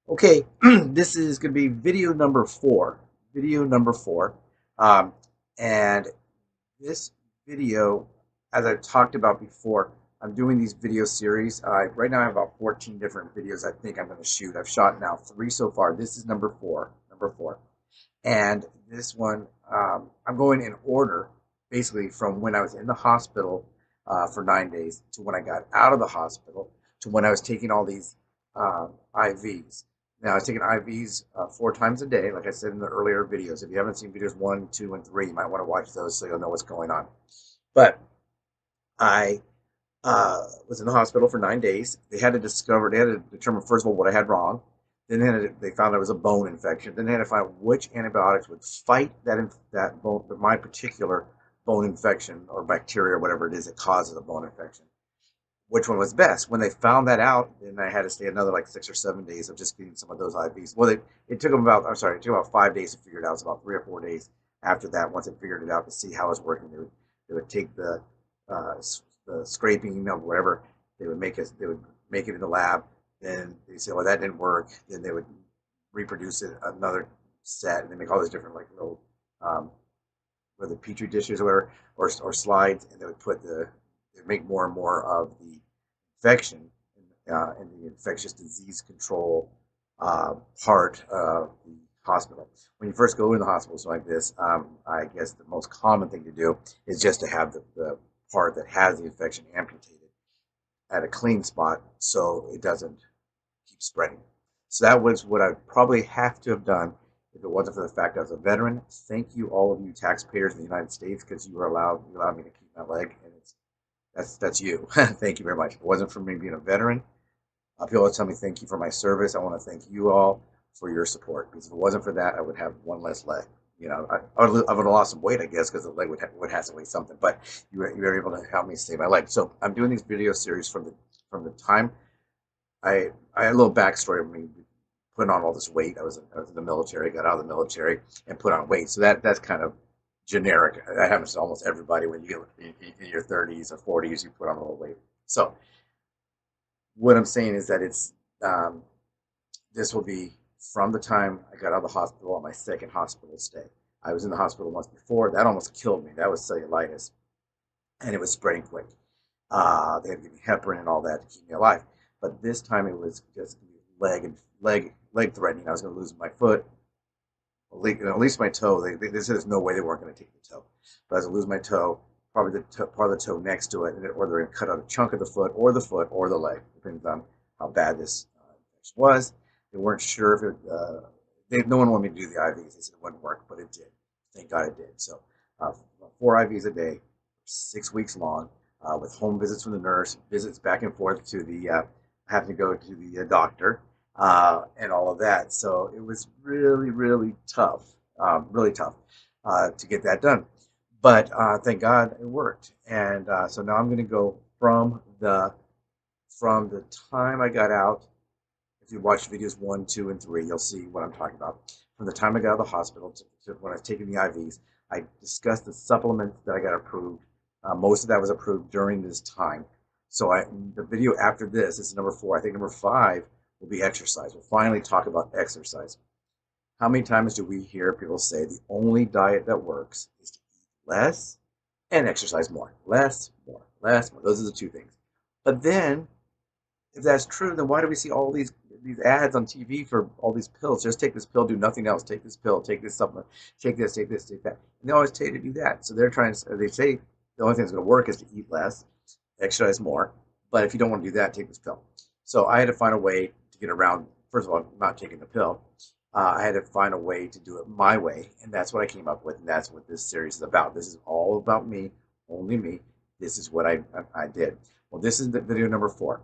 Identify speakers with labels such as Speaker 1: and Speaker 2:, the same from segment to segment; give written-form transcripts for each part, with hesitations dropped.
Speaker 1: Okay, this is going to be video number four. Video number four. Um, and this video, as I've talked about before, I'm doing these video series. Right now I have about 14 different videos I think I'm going to shoot. I've shot now three so far. This is number four. Number four. And this one, I'm going in order, basically from when I was in the hospital for 9 days to when I got out of the hospital to when I was taking all these IVs. Now, I was taking IVs 4 times a day, like I said in the earlier videos. If you haven't seen videos one, two, and three, you might want to watch those so you'll know what's going on. But I was in the hospital for 9 days. They had to determine first of all what I had wrong. Then they found it was a bone infection. Then they had to find out which antibiotics would fight that bone, my particular bone infection or bacteria or whatever it is that causes a bone infection. Which one was best? When they found that out, then I had to stay another like 6 or 7 days of just getting some of those IVs. Well, it took them about, I'm sorry, it took about 5 days to figure it out. It was about 3 or 4 days after that. Once they figured it out to see how it was working, they would take uh, the scraping of whatever they would make it in the lab. Then they say, well, that didn't work. Then they would reproduce it another set, and they make all these different like little um, whether petri dishes or whatever, or slides, and they would they make more and more of the infection and the infectious disease control part of the hospital. When you first go in the hospital, so like this, I guess the most common thing to do is just to have the part that has the infection amputated at a clean spot so it doesn't keep spreading. So that was what I'd probably have to have done if it wasn't for the fact I was a veteran. Thank you, all of you taxpayers in the United States, because you allowed me to keep my leg, and that's you. Thank you very much. If it wasn't for me being a veteran, people always tell me thank you for my service. I want to thank you all for your support, because if it wasn't for that, I would have one less leg. I would have lost some weight, I guess, because the leg would have to weigh something. But you were able to help me save my leg. So I'm doing these video series from the time I had a little backstory of me putting on all this weight. I was in the military, got out of the military, and put on weight. So that's kind of generic. That happens to almost everybody when you get in your 30s or 40s, you put on a little weight. So what I'm saying is that um, this will be from the time I got out of the hospital on my second hospital stay. I was in the hospital once before. That almost killed me. That was cellulitis, and it was spreading quick. They had to give me heparin and all that to keep me alive. But this time it was just leg threatening. I was going to lose my foot, at least my toe. They said there's no way they weren't going to take the toe, but I was going to lose my toe, probably part of the toe next to it, or they're going to cut out a chunk of the foot, or the leg, depending on how bad this infection was. They weren't sure if it. No one wanted me to do the IVs. They said it wouldn't work, but it did. Thank God it did. So, 4 IVs a day, 6 weeks long, with home visits from the nurse, visits back and forth to the having to go to the doctor, and all of that. So it was really, really tough to get that done. But thank God it worked. And so now I'm going to go from the time I got out. If you watch videos one, two, and three, you'll see what I'm talking about. From the time I got out of the hospital to when I was taking the IVs, I discussed the supplements that I got approved. Most of that was approved during this time. So the video after this is number four. I think number five will be exercise. We'll finally talk about exercise. How many times do we hear people say the only diet that works is to eat less and exercise more? Less, more, less, more. Those are the two things. But then if that's true, then why do we see all these ads on TV for all these pills? Just take this pill, do nothing else. Take this pill, take this supplement, take this, take this, take that. And they always tell you to do that. So they say the only thing that's going to work is to eat less, exercise more. But if you don't want to do that, take this pill. So I had to find a way to get around, first of all, not taking the pill. I had to find a way to do it my way. And that's what I came up with. And that's what this series is about. This is all about me, only me. This is what I did. Well, this is the video number four.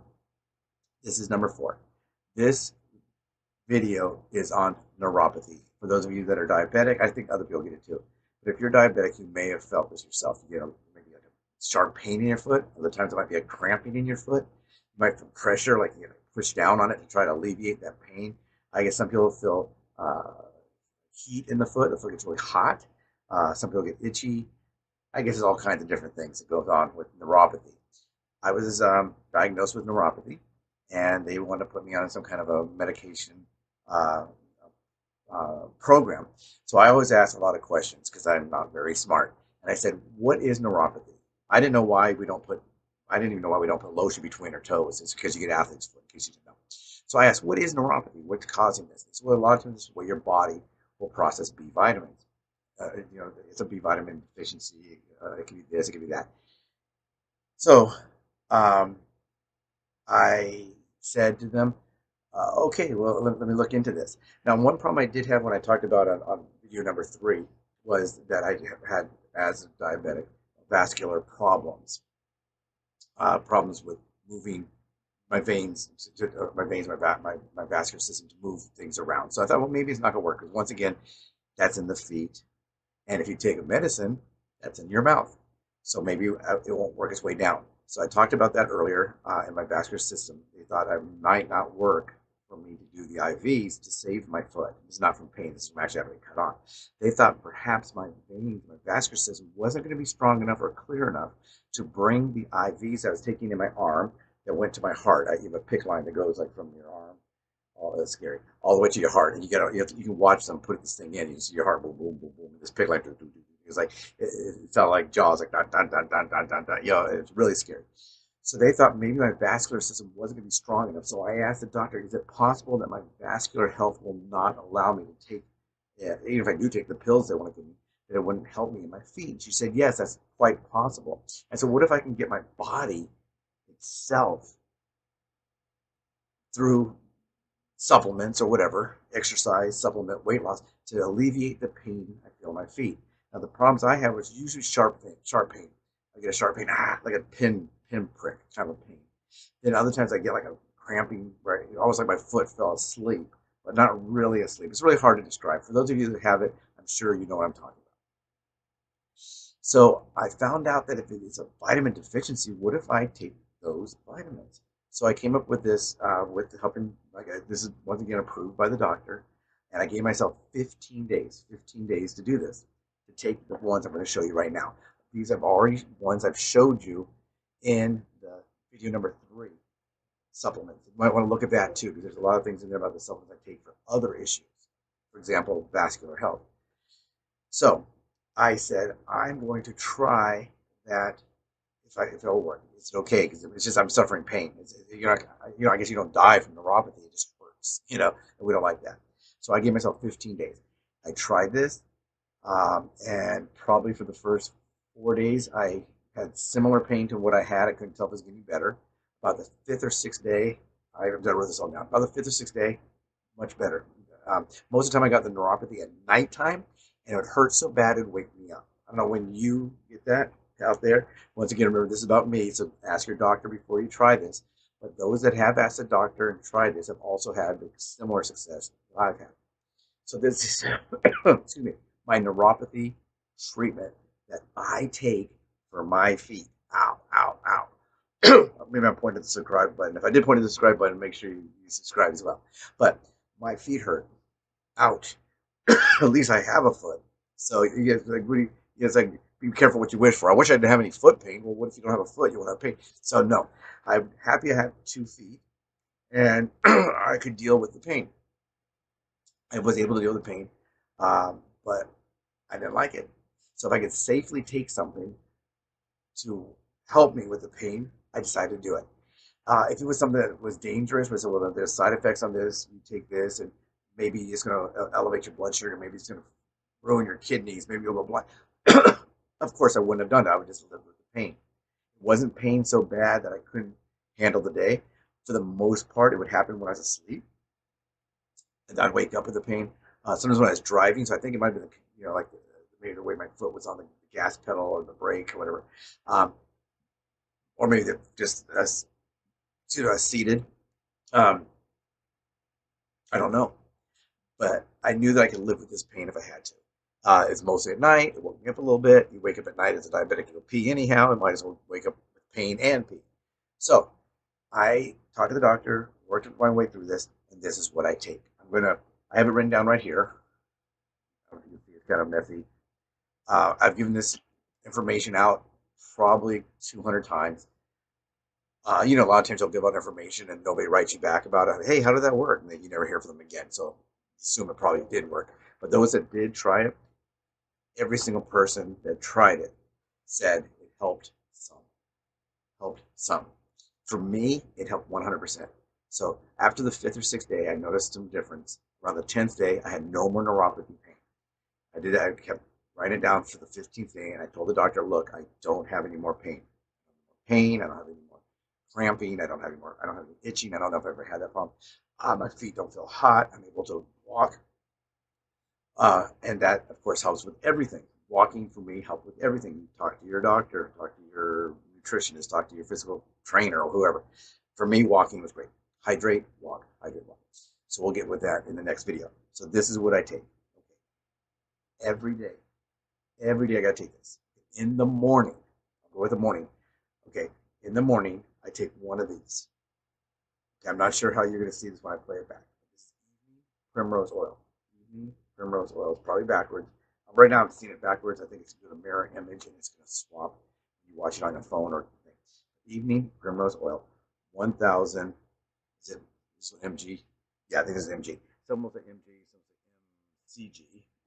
Speaker 1: This is number four. This video is on neuropathy. For those of you that are diabetic, I think other people get it too. But if you're diabetic, you may have felt this yourself. You know, maybe like a sharp pain in your foot. Other times it might be a cramping in your foot. You might feel pressure, like you push down on it to try to alleviate that pain. I guess some people feel heat in the foot. The foot gets really hot. Some people get itchy. I guess there's all kinds of different things that goes on with neuropathy. I was diagnosed with neuropathy, and they wanted to put me on some kind of a medication uh, program. So I always ask a lot of questions because I'm not very smart. And I said, "What is neuropathy?" I didn't know why we don't put. I didn't even know why we don't put lotion between our toes. It's because you get athlete's foot, in case you didn't know. So I asked, "What is neuropathy? What's causing this?" They said, "Well, a lot of times it's where your body will process B vitamins. It's a B vitamin deficiency. It can be this, it can be that." So um, I said to them, okay, well, let me look into this. Now, one problem I did have when I talked about on video number 3 was that I had, as a diabetic, vascular problems, problems with moving my veins, my vascular system to move things around. So I thought, well, maybe it's not going to work because once again, that's in the feet. And if you take a medicine, that's in your mouth. So maybe it won't work its way down. So I talked about that earlier in my vascular system. They thought I might not work for me to do the IVs to save my foot. This is not from pain. This is from actually having it cut off. They thought perhaps my veins, my vascular system wasn't going to be strong enough or clear enough to bring the IVs I was taking in my arm that went to my heart. I have a PICC line that goes like from your arm. Oh, that's scary. All the way to your heart, and you can watch them put this thing in. You see your heart boom, boom, boom, boom. This pig like it's like it felt like Jaws, like dun dun dun dun dun dun dun. It's really scary. So they thought maybe my vascular system wasn't going to be strong enough. So I asked the doctor, is it possible that my vascular health will not allow me to take, even if I do take the pills they want to give me, that it wouldn't help me in my feet? She said, yes, that's quite possible. And so what if I can get my body itself through supplements or whatever, exercise, supplement, weight loss, to alleviate the pain I feel in my feet. Now the problems I have was usually sharp pain. I get a sharp pain, like a pin prick kind of pain. Then other times I get like a cramping, right, almost like my foot fell asleep, but not really asleep. It's really hard to describe. For those of you that have it, I'm sure you know what I'm talking about. So I found out that if it is a vitamin deficiency, what if I take those vitamins? So I came up with this with helping, this is once again approved by the doctor, and I gave myself 15 days to do this, to take the ones I'm going to show you right now. These I've already, ones I've showed you in the video number 3, supplements. You might want to look at that too, because there's a lot of things in there about the supplements I take for other issues. For example, vascular health. So I said, I'm going to try that if it'll work. Is it okay? Because it's just I'm suffering pain. You're not, I guess you don't die from neuropathy. It just hurts, and we don't like that. So I gave myself 15 days. I tried this, and probably for the first 4 days, I had similar pain to what I had. I couldn't tell if it was getting better. About the 5th or 6th day, I've got to write this all down. About the 5th or 6th day, much better. Most of the time, I got the neuropathy at nighttime, and it would hurt so bad it would wake me up. I don't know when you get that out there. Once again, remember this is about me, so ask your doctor before you try this. But those that have asked a doctor and tried this have also had similar success that I've had. So this is, excuse me, my neuropathy treatment that I take for my feet. Ow, ow, ow. Maybe I'm pointing to the subscribe button. If I did point to the subscribe button, make sure you subscribe as well. But my feet hurt. Ouch. At least I have a foot. So you get like, it's like, be careful what you wish for. I wish I didn't have any foot pain. Well, what if you don't have a foot? You won't have pain. So no, I'm happy I have 2 feet, and I could deal with the pain. I was able to deal with the pain, but I didn't like it. So if I could safely take something to help me with the pain, I decided to do it. If it was something that was dangerous, where well, there's side effects on this, you take this, and maybe it's going to elevate your blood sugar, maybe it's going to ruin your kidneys, maybe you'll go blind. Of course, I wouldn't have done that. I would just live with the pain. It wasn't pain so bad that I couldn't handle the day. For the most part, it would happen when I was asleep, and I'd wake up with the pain. Sometimes when I was driving, so I think it might have been, like maybe the way my foot was on the gas pedal or the brake or whatever, um, or maybe just seated. Um, I don't know, but I knew that I could live with this pain if I had to. It's mostly at night. It woke me up a little bit. You wake up at night as a diabetic, you'll pee anyhow. I might as well wake up with pain and pee. So I talked to the doctor, worked my way through this, and this is what I take. I have it written down right here. It's kind of messy. I've given this information out probably 200 times. A lot of times they'll give out information and nobody writes you back about it. Hey, how did that work? And then you never hear from them again. So assume it probably did work. But those that did try it, every single person that tried it said it helped some. Helped some. For me, it helped 100%. So after the fifth or sixth day, I noticed some difference. Around the 10th day, I had no more neuropathy pain. I kept writing it down for the 15th day, and I told the doctor, look, I don't have any more pain. I don't have any more cramping, I don't have any itching. I don't know if I ever had that problem. My feet don't feel hot. I'm able to walk. And that, of course, helps with everything. Walking for me helped with everything. You talk to your doctor, talk to your nutritionist, talk to your physical trainer or whoever. For me, walking was great. Hydrate, walk, hydrate, walk. So we'll get with that in the next video. So this is what I take. Okay. Every day. Every day I gotta take this. In the morning, I'll go with the morning. Okay. In the morning, I take one of these. Okay, I'm not sure how you're gonna see this when I play it back. This is evening primrose oil. Evening primrose oil is probably backwards. Right now I'm seeing it backwards. I think it's gonna mirror image and it's gonna swap. You watch it on your phone or thing. Evening primrose oil, 1,000. Is it this one mg? Yeah, I think this is mg. Some will say mg, some say mcg.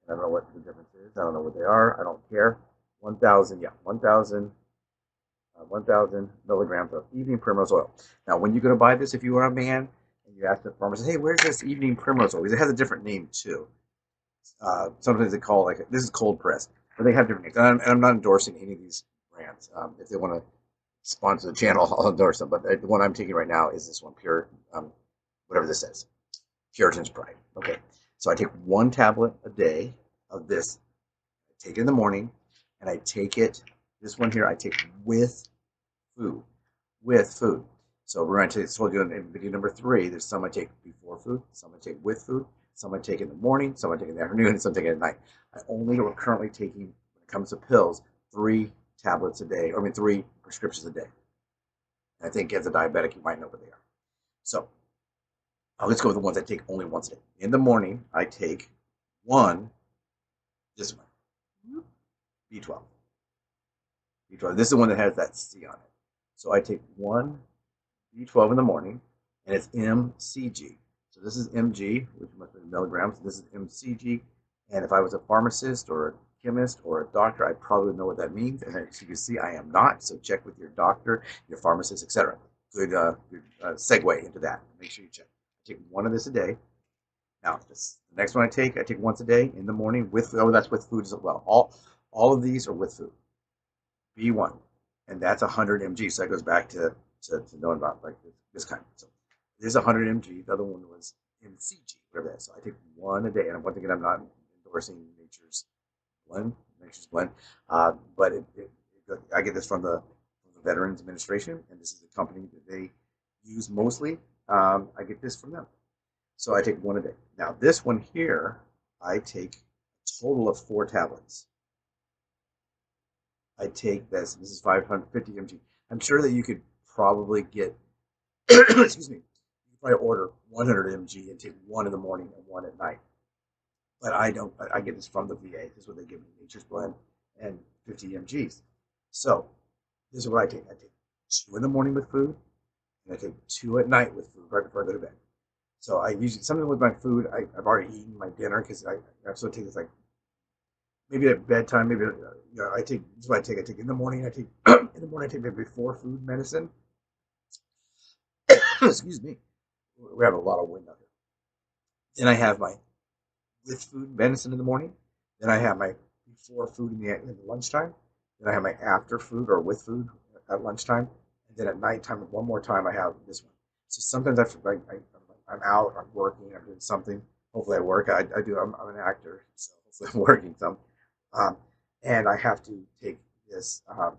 Speaker 1: And I don't know what the difference is. I don't know what they are. I don't care. 1,000, yeah, 1,000 milligrams of evening primrose oil. Now, when you go to buy this, if you are a man and you ask the pharmacist, hey, where's this evening primrose oil? Because it has a different name too. Sometimes they call it like this is cold pressed, but they have different names. And I'm not endorsing any of these brands. If they want to sponsor the channel, I'll endorse them. But the one I'm taking right now is this one, Pure, whatever this says, Puritan's Pride. Okay, so I take one tablet a day of this. I take it in the morning, and I take it. This one here, I take with food. With food. So we're going to told you in video number 3. There's some I take before food, some I take with food, some I take in the morning, some I take in the afternoon, and some I take at night. I only are currently taking, when it comes to pills, 3 tablets a day, or I mean 3 prescriptions a day. I think as a diabetic, you might know what they are. So let's go with the ones I take only once a day. In the morning, I take one, this one, B12. B12. This is the one that has that C on it. So I take one B12 in the morning, and it's mcg. So this is mg, which must be milligrams. This is mcg. And if I was a pharmacist or a chemist or a doctor, I probably would know what that means. And as you can see, I am not. So check with your doctor, your pharmacist, etc. Good, segue into that. Make sure you check. I take one of this a day. Now, the next one I take once a day in the morning with, oh, that's with food as well. All of these are with food. B1, and that's 100 mg. So that goes back to knowing about like this kind. So this is 100 mg. The other one was mcg, whatever that is. So I take one a day. And once again, I'm not endorsing Nature's Blend, but I get this from the Veterans Administration, and this is the company that they use mostly. I get this from them. So I take one a day. Now this one here, I take a total of 4 tablets. I take this. This is 550 mg. I'm sure that you could probably get, excuse me, you could probably order 100 mg and take one in the morning and one at night. But I don't. I get this from the VA. This is what they give me, Nature's Blend, and 50 mgs. So this is what I take. I take 2 in the morning with food, and I take 2 at night with food right before I go to bed. So I usually something with my food. I've already eaten my dinner because I also take this like maybe at bedtime. Maybe I take this is what I take. I take in the morning. I take in the morning. I take maybe before food medicine. Excuse me. We have a lot of wind out here. Then I have my with food medicine in the morning. Then I have my before food in the lunchtime. Then I have my after food or with food at lunchtime. And then at nighttime, one more time, I have this one. So sometimes I'm out, I'm working, I'm doing something. Hopefully I work. I do. I'm an actor, so hopefully I'm working some. Um, and I have to take this at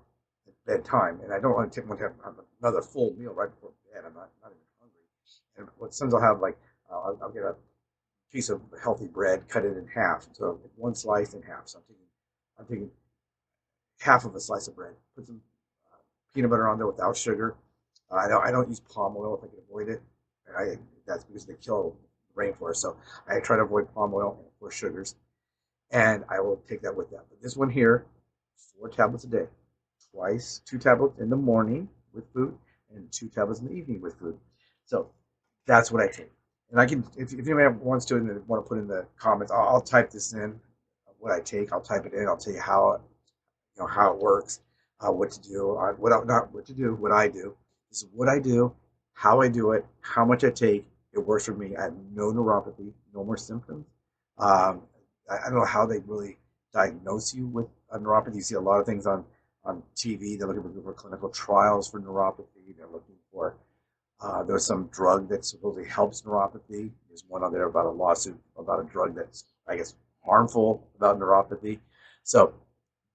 Speaker 1: bedtime. And I don't want to have another full meal right before bed. I'm not even hungry. And what sometimes I'll have like I'll get a piece of healthy bread, cut it in half. So one slice in half. So I'm taking half of a slice of bread. Put some peanut butter on there without sugar. I don't use palm oil if I can avoid it. That's because they kill the rainforest. So I try to avoid palm oil and of course sugars. And I will take that with that. But this one here, 4 tablets a day, twice, 2 tablets in the morning with food, and 2 tablets in the evening with food. So that's what I take. And I can, if anybody wants to and want to put in the comments, I'll type this in, what I take. I'll type it in. I'll tell you how, how it works, what to do, not what to do, what I do. This is what I do, how I do it, how much I take. It works for me. I have no neuropathy, no more symptoms. I don't know how they really diagnose you with a neuropathy. You see a lot of things on TV. They're looking for clinical trials for neuropathy. They're looking for there's some drug that supposedly helps neuropathy. There's one on there about a lawsuit about a drug that's, I guess, harmful about neuropathy. So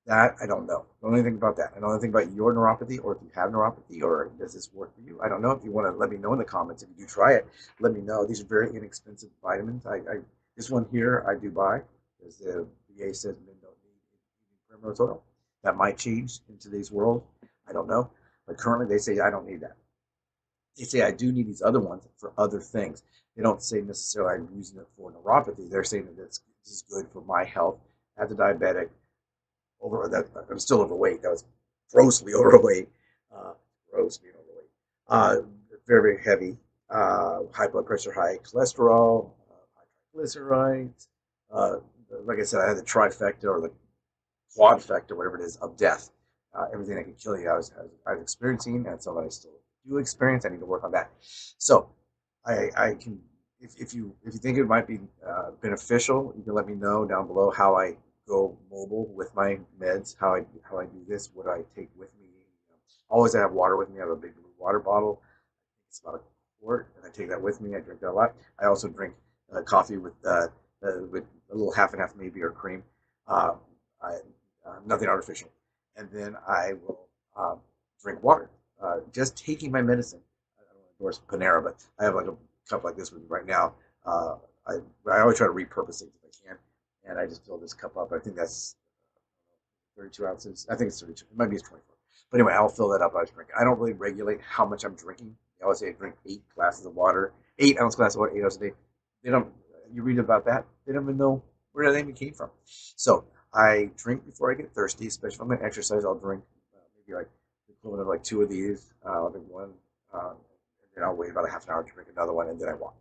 Speaker 1: that I don't know. Don't know anything about that. I don't know anything about your neuropathy, or if you have neuropathy, or does this work for you? I don't know. If you want to let me know in the comments, if you do try it, let me know. These are very inexpensive vitamins. This one here I do buy because the VA says men don't need primrose oil. That might change in today's world. I don't know. But currently they say I don't need that. They say I do need these other ones for other things. They don't say necessarily I'm using it for neuropathy. They're saying that this is good for my health as a diabetic. Over that, I'm still overweight. That was grossly overweight. Uh, Gross being overweight. Very, very heavy. High blood pressure, high cholesterol, high triglycerides. Uh, like I said, I had the trifecta or the quadfecta, whatever it is, of death. Everything that can kill you, I was experiencing, and so I still do experience. I need to work on that. So I can, if you think it might be beneficial, you can let me know down below how I go mobile with my meds, how I do this, what I take with me. Always I have water with me. I have a big blue water bottle. It's about a quart, and I take that with me. I drink that a lot. I also drink coffee with a little half and half maybe or cream. Uh, I, Nothing artificial. And then I will drink water. Just taking my medicine. I don't endorse Panera, but I have like a cup like this with me right now. Uh, I, I always try to repurpose things if I can, and I just fill this cup up. I think that's 32 ounces. I think it's 32. It might be 24. But anyway, I'll fill that up. I drink. I don't really regulate how much I'm drinking. I always say I drink 8 glasses of water, 8 ounce glass of water, 8 hours a day. They don't. You read about that, they don't even know where that even came from. So I drink before I get thirsty, especially if I'm going to exercise. I'll drink maybe like the equivalent of like two of these. I'll drink one, and then I'll wait about a half an hour to drink another one, and then I walk.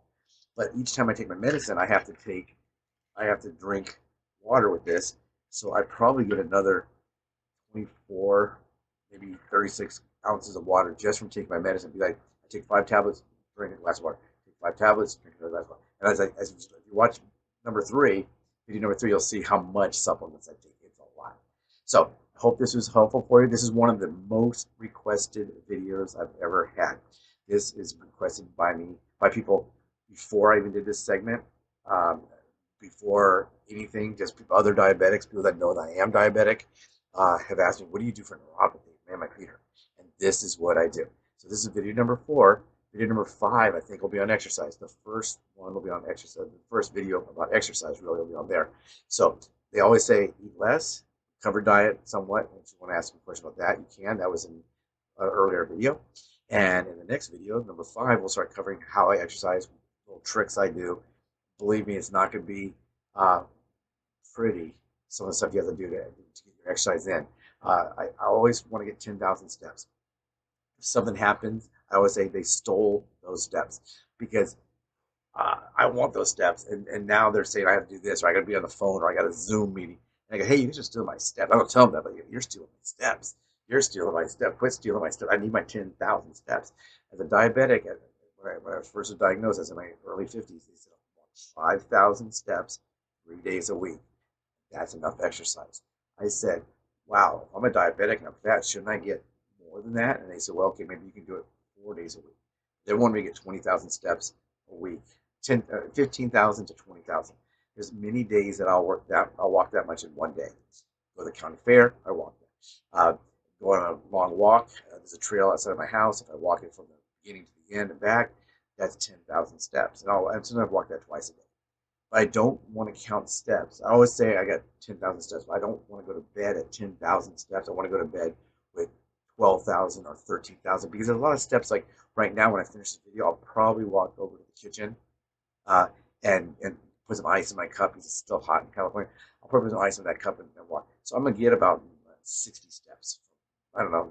Speaker 1: But each time I take my medicine, I have to drink water with this. So I probably get another 24, maybe 36 ounces of water just from taking my medicine. Be like, I take 5 tablets, drink a glass of water. Take 5 tablets, drink another glass of water. And as you watch number three, video number three, you'll see how much supplements I take. It's a lot. So I hope this was helpful for you. This is one of the most requested videos I've ever had. This is requested by me, by people before I even did this segment. Um, Before anything, just people, other diabetics, people that know that I am diabetic, have asked me, what do you do for neuropathy? Man, my feet hurt. And this is what I do. So this is video number 4. Video number 5, I think, will be on exercise. The first one will be on exercise. The first video about exercise really will be on there. So they always say eat less, cover diet somewhat. If you want to ask me a question about that, you can. That was in an earlier video. And in the next video, number 5, we'll start covering how I exercise, little tricks I do. Believe me, it's not going to be pretty, some of the stuff you have to do to get your exercise in. I always want to get 10,000 steps. If something happens, I always say they stole those steps because I want those steps. And now they're saying I have to do this, or I got to be on the phone, or I got a Zoom meeting. And I go, hey, you just steal my steps. I don't tell them that, but you're stealing my steps. You're stealing my steps. Quit stealing my steps. I need my 10,000 steps. As a diabetic, when I was first diagnosed, I was in my early 50s, they said 5,000 steps 3 days a week. That's enough exercise. I said, wow, if I'm a diabetic and I'm fat, shouldn't I get more than that? And they said, well, okay, maybe you can do it 4 days a week. They want me to get 20,000 steps a week, 15,000 to 20,000. There's many days that I'll walk that much in one day. Go to the county fair, I walk that. Go on a long walk. There's a trail outside of my house. If I walk it from the beginning to the end and back, that's 10,000 steps. And sometimes I walk that twice a day. I don't want to count steps. I always say I got 10,000 steps, but I don't want to go to bed at 10,000 steps. I want to go to bed with 12,000 or 13,000 because there's a lot of steps. Like right now, when I finish this video, I'll probably walk over to the kitchen uh, and put some ice in my cup because it's still hot in California. I'll put some ice in that cup and walk. So I'm going to get about 60 steps. I don't know,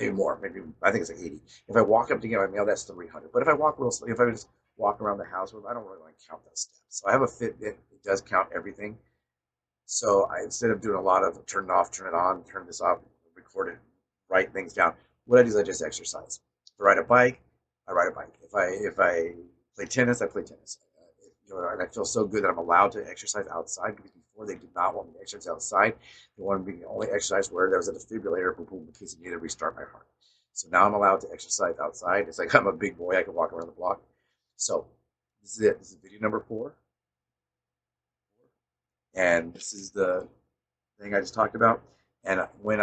Speaker 1: maybe more. Maybe I think it's like 80. If I walk up to get my mail, that's 300. But if I walk real slow, if I just walk around the house, I don't really want to count those steps. So I have a Fitbit. It does count everything. So instead of doing a lot of turn it off, turn it on, turn this off, record it, write things down, what I do is I just exercise. If I ride a bike, I ride a bike. If I play tennis, I play tennis. And I feel so good that I'm allowed to exercise outside because before they did not want me to exercise outside. They wanted me to only exercise where there was a defibrillator, boom, boom, in case I needed to restart my heart. So now I'm allowed to exercise outside. It's like I'm a big boy. I can walk around the block. So this is it. This is video number 4. And this is the thing I just talked about. And when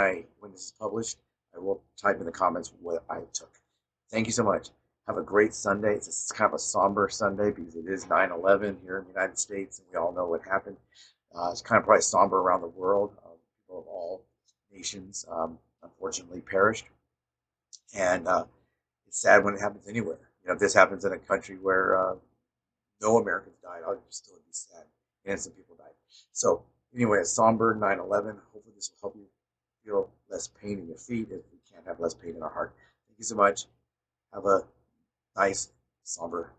Speaker 1: this is published, I will type in the comments what I took. Thank you so much. Have a great Sunday. It's kind of a somber Sunday because it is 9/11 here in the United States, and we all know what happened. It's kind of probably somber around the world. People of all nations, unfortunately, perished, and it's sad when it happens anywhere. If this happens in a country where no Americans died, I would still be sad. Innocent people died. So anyway, a somber 9/11. Hopefully this will help you feel less pain in your feet if we can't have less pain in our heart. Thank you so much. Have a nice somber